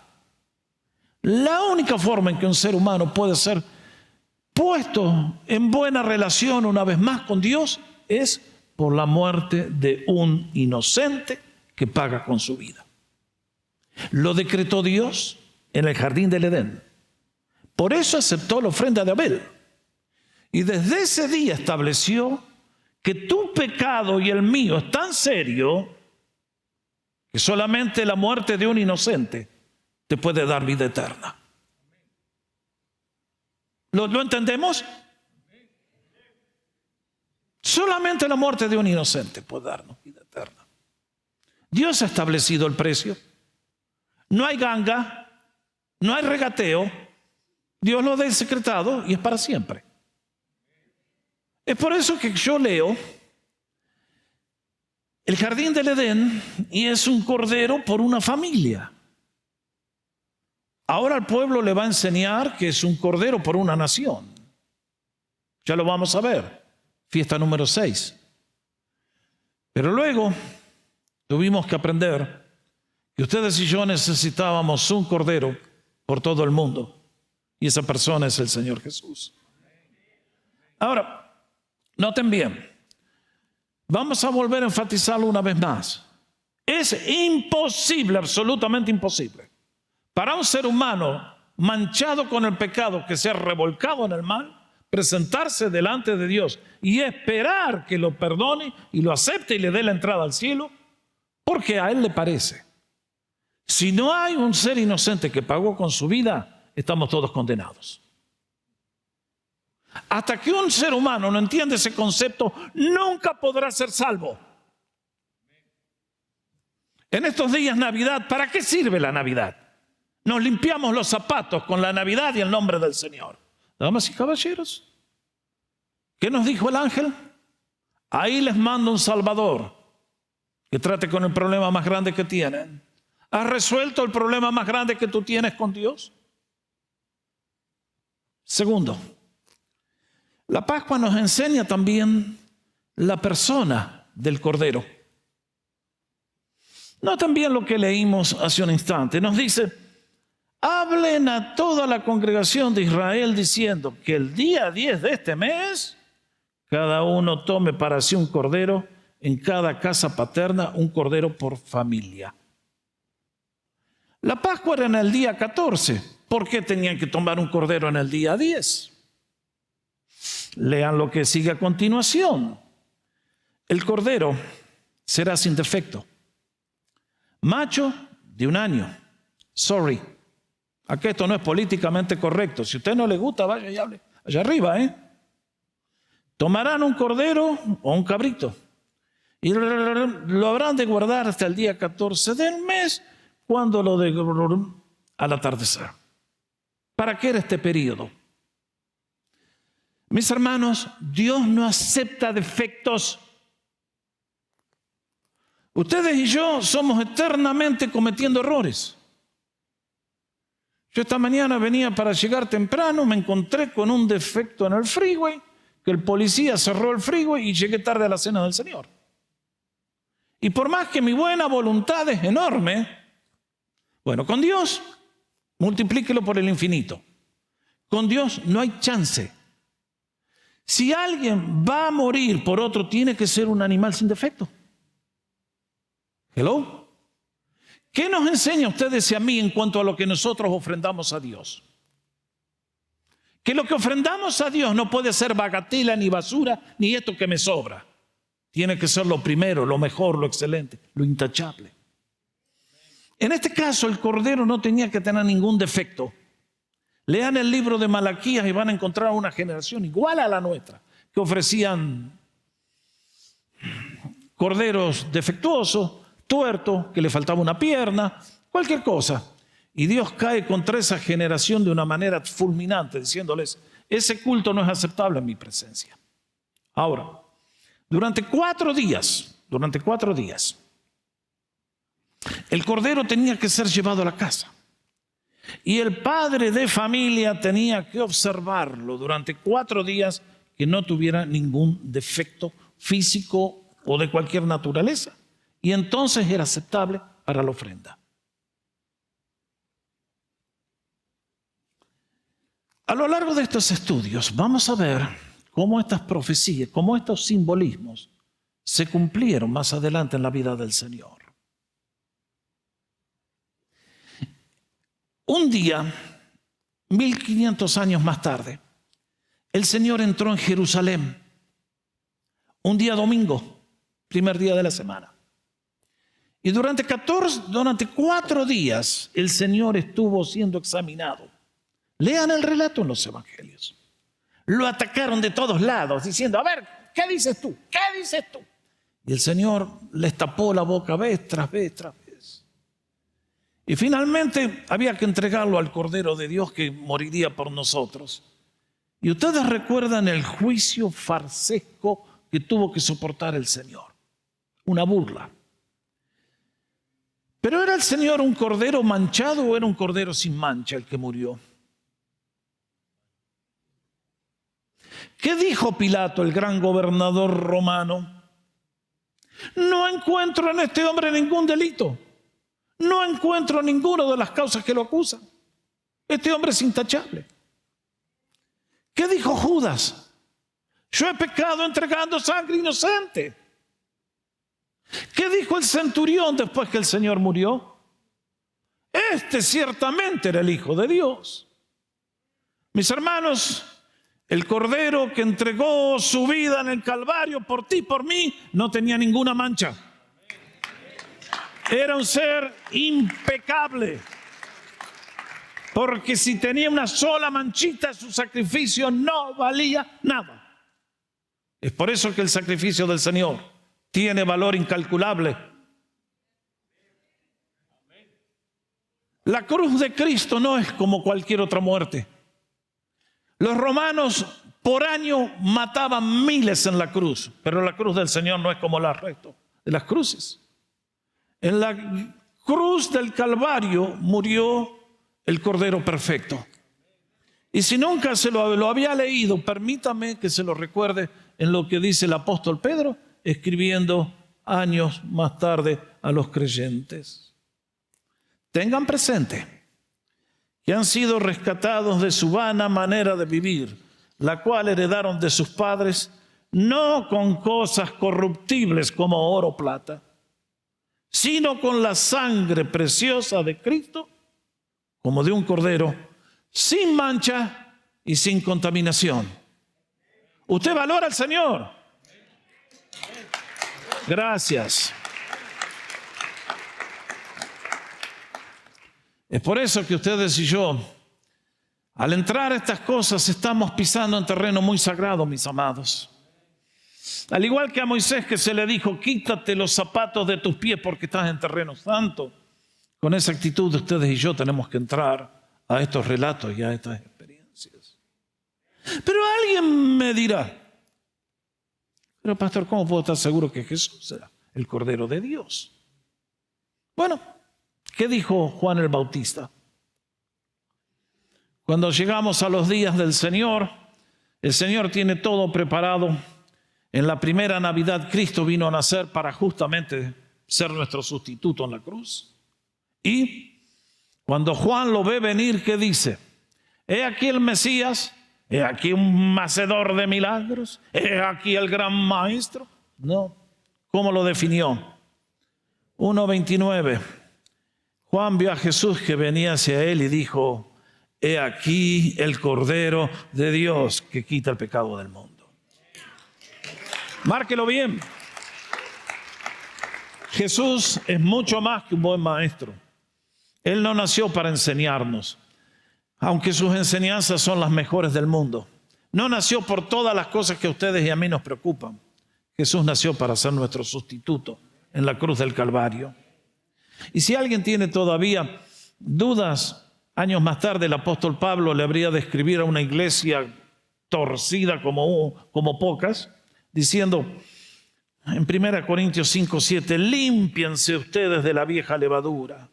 La única forma en que un ser humano puede ser puesto en buena relación una vez más con Dios es por la muerte de un inocente que paga con su vida. Lo decretó Dios en el jardín del Edén. Por eso aceptó la ofrenda de Abel. Y desde ese día estableció que tu pecado y el mío es tan serio que solamente la muerte de un inocente te puede dar vida eterna. ¿Lo entendemos? Solamente la muerte de un inocente puede darnos vida eterna. Dios ha establecido el precio. No hay ganga, no hay regateo. Dios lo ha decretado y es para siempre. Es por eso que yo leo el jardín del Edén y es un cordero por una familia. Ahora el pueblo le va a enseñar que es un cordero por una nación. Ya lo vamos a ver. Fiesta número 6. Pero luego tuvimos que aprender que ustedes y yo necesitábamos un cordero por todo el mundo. Y esa persona es el Señor Jesús. Ahora, noten bien. Vamos a volver a enfatizarlo una vez más. Es imposible, absolutamente imposible, para un ser humano manchado con el pecado, que se ha revolcado en el mal, presentarse delante de Dios y esperar que lo perdone y lo acepte y le dé la entrada al cielo, porque a Él le parece. Si no hay un ser inocente que pagó con su vida, estamos todos condenados. Hasta que un ser humano no entiende ese concepto, nunca podrá ser salvo. En estos días Navidad, ¿para qué sirve la Navidad? Nos limpiamos los zapatos con la Navidad y el nombre del Señor. Damas y caballeros, ¿qué nos dijo el ángel? Ahí les mando un Salvador que trate con el problema más grande que tienen. ¿Has resuelto el problema más grande que tú tienes con Dios? Segundo, la Pascua nos enseña también la persona del Cordero. Noten bien lo que leímos hace un instante. Nos dice: hablen a toda la congregación de Israel diciendo que el día 10 de este mes cada uno tome para sí un cordero, en cada casa paterna un cordero por familia. La Pascua era en el día 14. ¿Por qué tenían que tomar un cordero en el día 10? Lean lo que sigue a continuación. El cordero será sin defecto, macho de 1 año. Sorry, aquí esto no es políticamente correcto. Si a usted no le gusta, vaya y hable allá arriba, Tomarán un cordero o un cabrito y lo habrán de guardar hasta el día 14 del mes, cuando lo degollen al atardecer. ¿Para qué era este periodo? Mis hermanos, Dios no acepta defectos. Ustedes y yo somos eternamente cometiendo errores. Yo esta mañana venía para llegar temprano, me encontré con un defecto en el freeway, que el policía cerró el freeway y llegué tarde a la cena del Señor. Y por más que mi buena voluntad es enorme, bueno, con Dios multiplíquelo por el infinito. Con Dios no hay chance. Si alguien va a morir por otro, tiene que ser un animal sin defecto. Hello. ¿Qué nos enseña a ustedes y a mí en cuanto a lo que nosotros ofrendamos a Dios? Que lo que ofrendamos a Dios no puede ser bagatela, ni basura, ni esto que me sobra. Tiene que ser lo primero, lo mejor, lo excelente, lo intachable. En este caso, el cordero no tenía que tener ningún defecto. Lean el libro de Malaquías y van a encontrar una generación igual a la nuestra, que ofrecían corderos defectuosos, tuertos, que le faltaba una pierna, cualquier cosa. Y Dios cae contra esa generación de una manera fulminante, diciéndoles: ese culto no es aceptable en mi presencia. Ahora, durante 4 días, el cordero tenía que ser llevado a la casa. Y el padre de familia tenía que observarlo durante 4 días, que no tuviera ningún defecto físico o de cualquier naturaleza. Y entonces era aceptable para la ofrenda. A lo largo de estos estudios vamos a ver cómo estas profecías, cómo estos simbolismos se cumplieron más adelante en la vida del Señor. Un día, 1500 años más tarde, el Señor entró en Jerusalén. Un día domingo, primer día de la semana. Y durante 4 días el Señor estuvo siendo examinado. Lean el relato en los evangelios. Lo atacaron de todos lados diciendo: a ver, ¿qué dices tú? ¿Qué dices tú? Y el Señor les tapó la boca vez tras vez tras vez. Y finalmente había que entregarlo al Cordero de Dios, que moriría por nosotros. Y ustedes recuerdan el juicio farsesco que tuvo que soportar el Señor. Una burla. ¿Pero era el Señor un cordero manchado o era un cordero sin mancha el que murió? ¿Qué dijo Pilato, el gran gobernador romano? No encuentro en este hombre ningún delito. No encuentro ninguna de las causas que lo acusan. Este hombre es intachable. ¿Qué dijo Judas? Yo he pecado entregando sangre inocente. ¿Qué dijo el centurión después que el Señor murió? Este ciertamente era el Hijo de Dios. Mis hermanos, el Cordero que entregó su vida en el Calvario por ti y por mí no tenía ninguna mancha. Era un ser impecable. Porque si tenía una sola manchita, su sacrificio no valía nada. Es por eso que el sacrificio del Señor tiene valor incalculable. La cruz de Cristo no es como cualquier otra muerte. Los romanos por año mataban miles en la cruz, pero la cruz del Señor no es como el resto de las cruces. En la cruz del Calvario murió el Cordero perfecto. Y si nunca se lo había leído, permítame que se lo recuerde en lo que dice el apóstol Pedro, escribiendo años más tarde a los creyentes. Tengan presente que han sido rescatados de su vana manera de vivir, la cual heredaron de sus padres, no con cosas corruptibles como oro o plata, sino con la sangre preciosa de Cristo, como de un cordero, sin mancha y sin contaminación. ¿Usted valora al Señor? Gracias. Es por eso que ustedes y yo, al entrar a estas cosas, estamos pisando en terreno muy sagrado, mis amados. Al igual que a Moisés, que se le dijo, quítate los zapatos de tus pies porque estás en terreno santo. Con esa actitud ustedes y yo tenemos que entrar a estos relatos y a estas experiencias. Pero alguien me dirá, pero pastor, ¿cómo puedo estar seguro que Jesús será el Cordero de Dios? Bueno, ¿qué dijo Juan el Bautista? Cuando llegamos a los días del Señor, el Señor tiene todo preparado. En la primera Navidad Cristo vino a nacer para justamente ser nuestro sustituto en la cruz. Y cuando Juan lo ve venir, ¿qué dice? He aquí el Mesías, he aquí un hacedor de milagros, he aquí el gran maestro. No, ¿cómo lo definió? 1:29. Juan vio a Jesús que venía hacia él y dijo, he aquí el Cordero de Dios que quita el pecado del mundo. Márquelo bien. Jesús es mucho más que un buen maestro. Él no nació para enseñarnos, aunque sus enseñanzas son las mejores del mundo. No nació por todas las cosas que a ustedes y a mí nos preocupan. Jesús nació para ser nuestro sustituto en la cruz del Calvario. Y si alguien tiene todavía dudas, años más tarde el apóstol Pablo le habría de escribir a una iglesia torcida como pocas, diciendo en 1 Corintios 5:7, límpiense ustedes de la vieja levadura,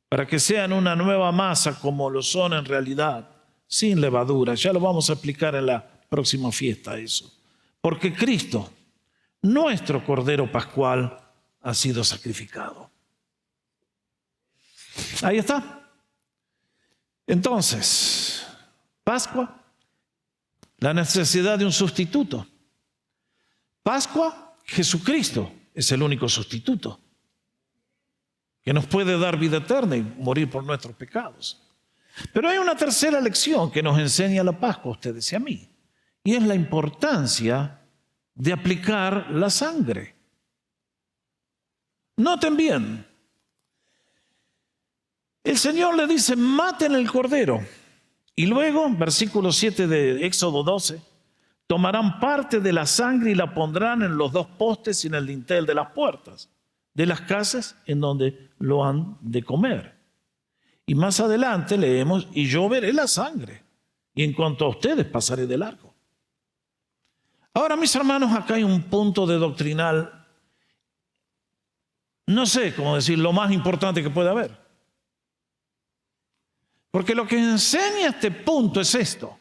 para que sean una nueva masa como lo son en realidad, sin levadura. Ya lo vamos a explicar en la próxima fiesta eso. Porque Cristo, nuestro Cordero Pascual, ha sido sacrificado. Ahí está. Entonces, Pascua, la necesidad de un sustituto. Pascua, Jesucristo es el único sustituto que nos puede dar vida eterna y morir por nuestros pecados. Pero hay una tercera lección que nos enseña la Pascua a ustedes y a mí, y es la importancia de aplicar la sangre. Noten bien, el Señor le dice, maten el cordero, y luego, versículo 7 de Éxodo 12, tomarán parte de la sangre y la pondrán en los dos postes y en el dintel de las puertas de las casas en donde lo han de comer. Y más adelante leemos, y yo veré la sangre, y en cuanto a ustedes pasaré de largo. Ahora, mis hermanos, acá hay un punto de doctrinal, no sé cómo decir, lo más importante que puede haber. Porque lo que enseña este punto es esto: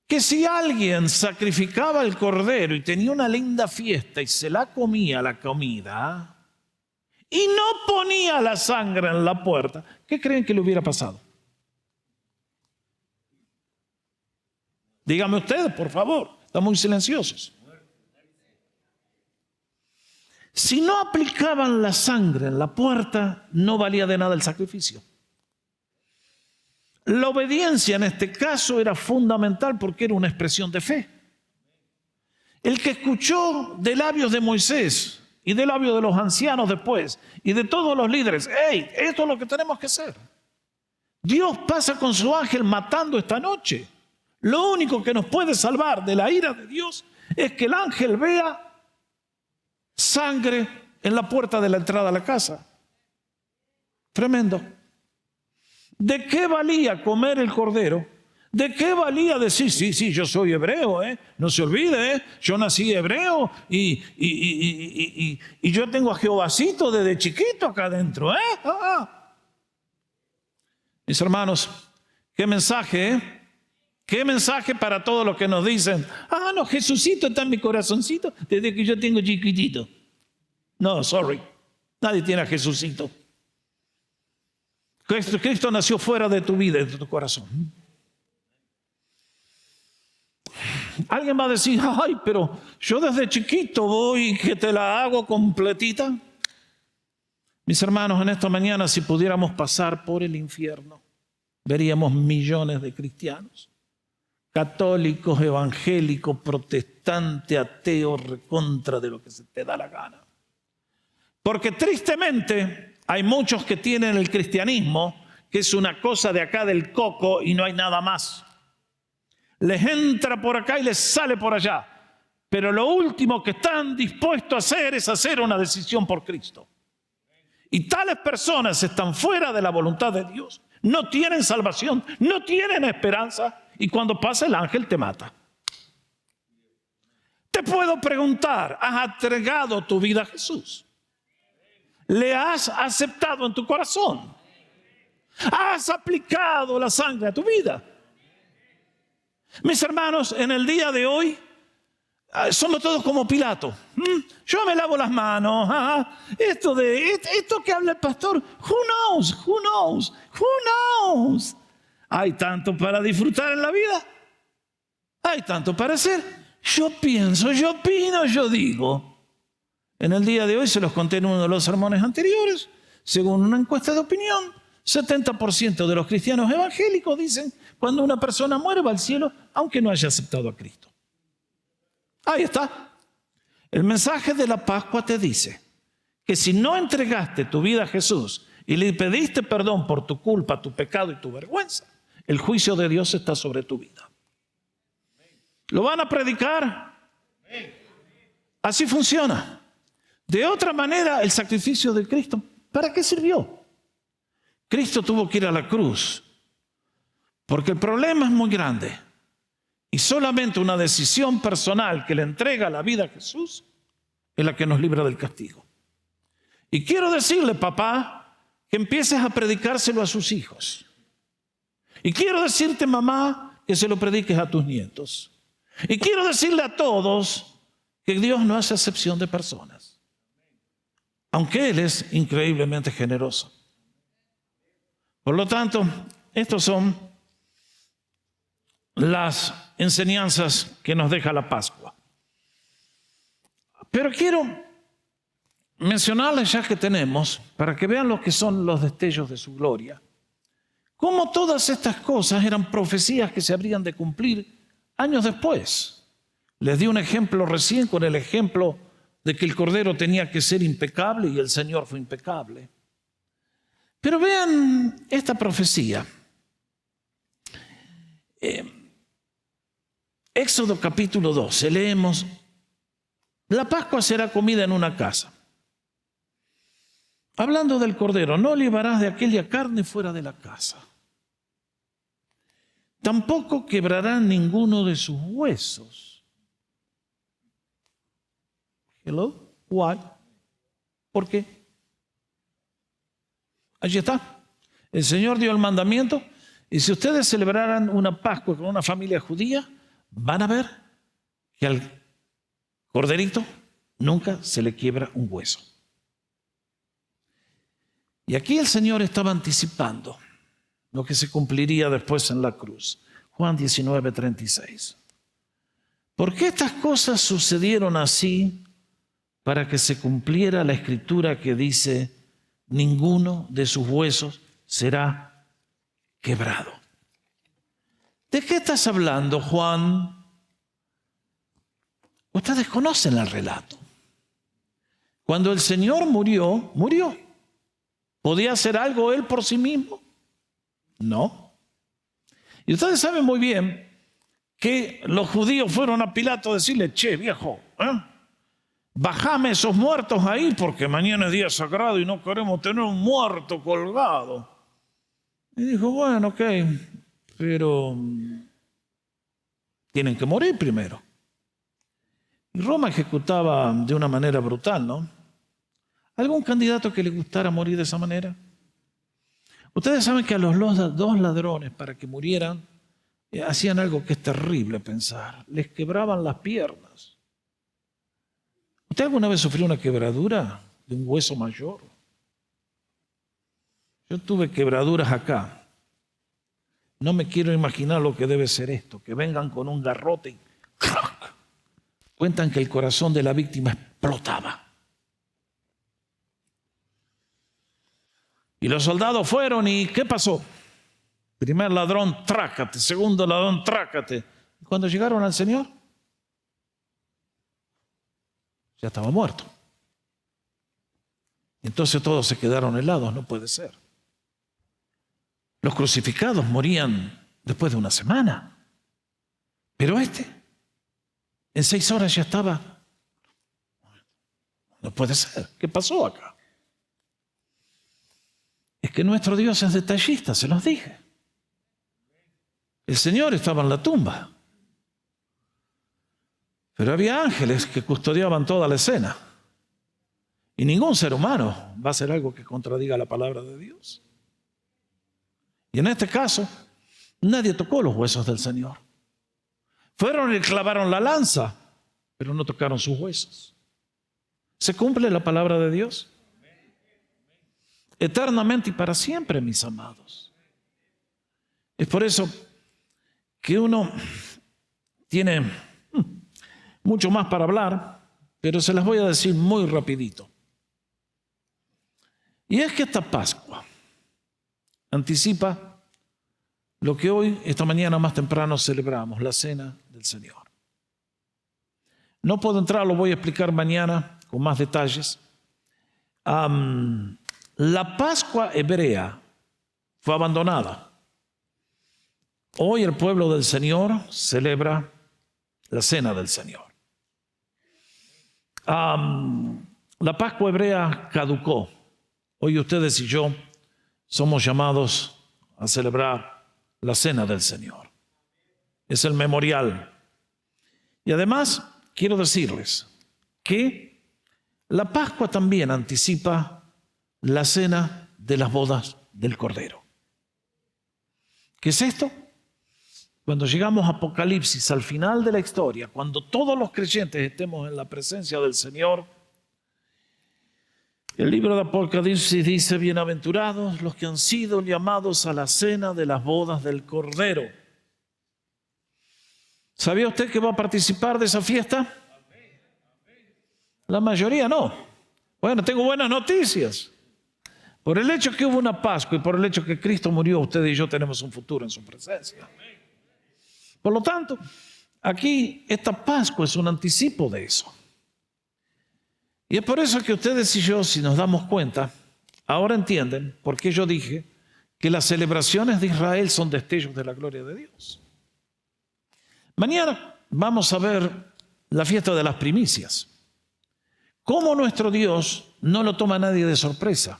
que si alguien sacrificaba el cordero y tenía una linda fiesta y se la comía la comida y no ponía la sangre en la puerta, ¿qué creen que le hubiera pasado? Díganme ustedes, por favor, están muy silenciosos. Si no aplicaban la sangre en la puerta, no valía de nada el sacrificio. La obediencia en este caso era fundamental porque era una expresión de fe. El que escuchó de labios de Moisés y de labios de los ancianos después y de todos los líderes, ¡hey! Esto es lo que tenemos que hacer. Dios pasa con su ángel matando esta noche. Lo único que nos puede salvar de la ira de Dios es que el ángel vea sangre en la puerta de la entrada a la casa. Tremendo. ¿De qué valía comer el cordero? ¿De qué valía decir, sí, yo soy hebreo, no se olvide, yo nací hebreo y yo tengo a Jehovacito desde chiquito acá adentro? Mis hermanos, qué mensaje, qué mensaje para todos los que nos dicen, no, Jesucito está en mi corazoncito desde que yo tengo chiquitito. No, sorry, nadie tiene a Jesucito. Cristo nació fuera de tu vida, de tu corazón. Alguien va a decir, ay, pero yo desde chiquito voy que te la hago completita. Mis hermanos, en esta mañana, si pudiéramos pasar por el infierno, veríamos millones de cristianos, católicos, evangélicos, protestantes, ateos, recontra de lo que se te da la gana. Porque tristemente hay muchos que tienen el cristianismo, que es una cosa de acá del coco y no hay nada más. Les entra por acá y les sale por allá. Pero lo último que están dispuestos a hacer es hacer una decisión por Cristo. Y tales personas están fuera de la voluntad de Dios. No tienen salvación, no tienen esperanza. Y cuando pasa el ángel te mata. Te puedo preguntar, ¿has entregado tu vida a Jesús? ¿Le has aceptado en tu corazón? ¿Has aplicado la sangre a tu vida? Mis hermanos, en el día de hoy somos todos como Pilato. Yo me lavo las manos. Esto que habla el pastor, who knows? Hay tanto para disfrutar en la vida. Hay tanto para hacer. Yo pienso, yo opino, yo digo. En el día de hoy, se los conté en uno de los sermones anteriores, según una encuesta de opinión, 70% de los cristianos evangélicos dicen cuando una persona muere va al cielo aunque no haya aceptado a Cristo. Ahí está. El mensaje de la Pascua te dice que si no entregaste tu vida a Jesús y le pediste perdón por tu culpa, tu pecado y tu vergüenza, el juicio de Dios está sobre tu vida. ¿Lo van a predicar? Así funciona. De otra manera, el sacrificio de Cristo, ¿para qué sirvió? Cristo tuvo que ir a la cruz porque el problema es muy grande y solamente una decisión personal que le entrega la vida a Jesús es la que nos libra del castigo. Y quiero decirle, papá, que empieces a predicárselo a sus hijos. Y quiero decirte, mamá, que se lo prediques a tus nietos. Y quiero decirle a todos que Dios no hace excepción de personas, aunque Él es increíblemente generoso. Por lo tanto, estas son las enseñanzas que nos deja la Pascua. Pero quiero mencionarles, ya que tenemos, para que vean lo que son los destellos de su gloria, cómo todas estas cosas eran profecías que se habrían de cumplir años después. Les di un ejemplo recién con el ejemplo de que el Cordero tenía que ser impecable y el Señor fue impecable. Pero vean esta profecía. Éxodo capítulo 12, leemos: la Pascua será comida en una casa. Hablando del Cordero, no llevarás de aquella carne fuera de la casa. Tampoco quebrarán ninguno de sus huesos. Hello, why? ¿Por qué? Allí está. El Señor dio el mandamiento. Y si ustedes celebraran una Pascua con una familia judía, van a ver que al corderito nunca se le quiebra un hueso. Y aquí el Señor estaba anticipando lo que se cumpliría después en la cruz. Juan 19:36. Porque estas cosas sucedieron así para que se cumpliera la escritura que dice: ninguno de sus huesos será quebrado. ¿De qué estás hablando, Juan? Ustedes conocen el relato. Cuando el Señor murió, murió. ¿Podía hacer algo Él por sí mismo? No. Y ustedes saben muy bien que los judíos fueron a Pilato a decirle: che, viejo, bajame esos muertos ahí porque mañana es día sagrado y no queremos tener un muerto colgado. Y dijo: bueno, ok, pero tienen que morir primero. Y Roma ejecutaba de una manera brutal, ¿no? ¿Algún candidato que le gustara morir de esa manera? Ustedes saben que a los dos ladrones, para que murieran, hacían algo que es terrible pensar. Les quebraban las piernas. ¿Usted alguna vez sufrió una quebradura de un hueso mayor? Yo tuve quebraduras acá. No me quiero imaginar lo que debe ser esto, que vengan con un garrote y ¡crack! Cuentan que el corazón de la víctima explotaba. Y los soldados fueron y ¿qué pasó? Primer ladrón, trácate. Segundo ladrón, trácate. Y cuando llegaron al Señor, ya estaba muerto. Y entonces todos se quedaron helados. No puede ser. Los crucificados morían después de una semana. Pero en 6 horas ya estaba. No puede ser. ¿Qué pasó acá? Es que nuestro Dios es detallista, se los dije. El Señor estaba en la tumba. Pero había ángeles que custodiaban toda la escena. Y ningún ser humano va a hacer algo que contradiga la palabra de Dios. Y en este caso, nadie tocó los huesos del Señor. Fueron y clavaron la lanza, pero no tocaron sus huesos. ¿Se cumple la palabra de Dios? Eternamente y para siempre, mis amados. Es por eso que uno tiene mucho más para hablar, pero se las voy a decir muy rapidito. Y es que esta Pascua anticipa lo que hoy, esta mañana más temprano, celebramos, la Cena del Señor. No puedo entrar, lo voy a explicar mañana con más detalles. La Pascua hebrea fue abandonada. Hoy el pueblo del Señor celebra la Cena del Señor. La Pascua hebrea caducó. Hoy ustedes y yo somos llamados a celebrar la Cena del Señor. Es el memorial. Y además quiero decirles que la Pascua también anticipa la cena de las bodas del Cordero. ¿Qué es esto? Cuando llegamos a Apocalipsis, al final de la historia, cuando todos los creyentes estemos en la presencia del Señor, el libro de Apocalipsis dice: bienaventurados los que han sido llamados a la cena de las bodas del Cordero. ¿Sabía usted que va a participar de esa fiesta? La mayoría no. Bueno, tengo buenas noticias. Por el hecho que hubo una Pascua y por el hecho que Cristo murió, usted y yo tenemos un futuro en su presencia. Por lo tanto, aquí esta Pascua es un anticipo de eso. Y es por eso que ustedes y yo, si nos damos cuenta, ahora entienden por qué yo dije que las celebraciones de Israel son destellos de la gloria de Dios. Mañana vamos a ver la fiesta de las primicias. Cómo nuestro Dios no lo toma a nadie de sorpresa.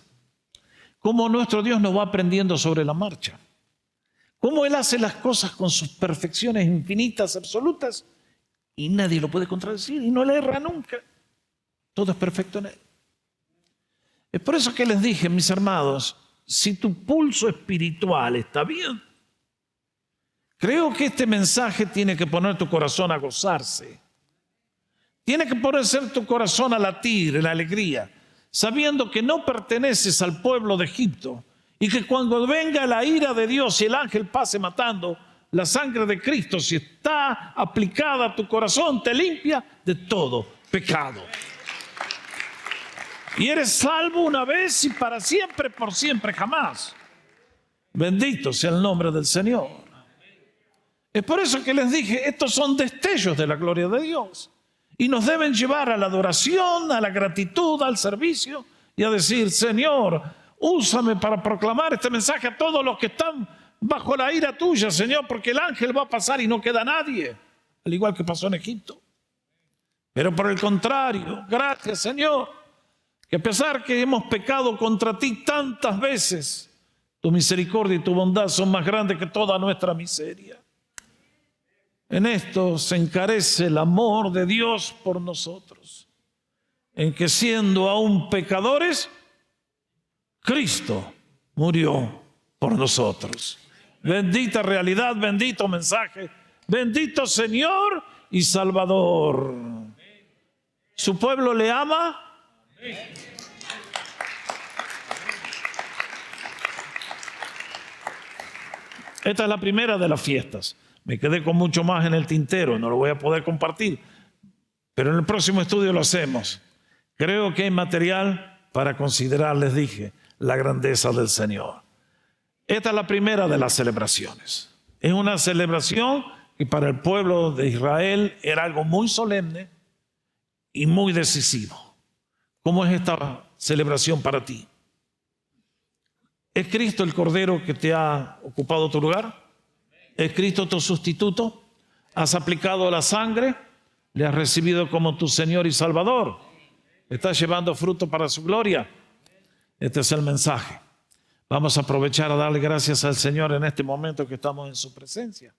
Cómo nuestro Dios nos va aprendiendo sobre la marcha. Cómo Él hace las cosas con sus perfecciones infinitas, absolutas, y nadie lo puede contradecir y no le erra nunca. Todo es perfecto en Él. Es por eso que les dije, mis hermanos, si tu pulso espiritual está bien, Creo que este mensaje tiene que poner tu corazón a gozarse. Tiene que ponerse tu corazón a latir en alegría, sabiendo que no perteneces al pueblo de Egipto y que cuando venga la ira de Dios y el ángel pase matando, la sangre de Cristo, si está aplicada a tu corazón, te limpia de todo pecado. Y eres salvo una vez y para siempre, por siempre, jamás. Bendito sea el nombre del Señor. Es por eso que les dije, estos son destellos de la gloria de Dios. Y nos deben llevar a la adoración, a la gratitud, al servicio y a decir, Señor, úsame para proclamar este mensaje a todos los que están bajo la ira tuya, Señor, porque el ángel va a pasar y no queda nadie, al igual que pasó en Egipto. Pero por el contrario, gracias, Señor, que a pesar que hemos pecado contra ti tantas veces, tu misericordia y tu bondad son más grandes que toda nuestra miseria. En esto se encarece el amor de Dios por nosotros, en que siendo aún pecadores, Cristo murió por nosotros. Bendita realidad, bendito mensaje, bendito Señor y Salvador. ¿Su pueblo le ama? Esta es la primera de las fiestas. Me quedé con mucho más en el tintero, no lo voy a poder compartir, pero en el próximo estudio lo hacemos. Creo que hay material para considerar, les dije, la grandeza del Señor. Esta es la primera de las celebraciones. Es una celebración que para el pueblo de Israel era algo muy solemne y muy decisivo. ¿Cómo es esta celebración para ti? ¿Es Cristo el Cordero que te ha ocupado tu lugar? ¿Es Cristo tu sustituto? ¿Has aplicado la sangre? ¿Le has recibido como tu Señor y Salvador? ¿Estás llevando fruto para su gloria? Este es el mensaje. Vamos a aprovechar a darle gracias al Señor en este momento que estamos en su presencia.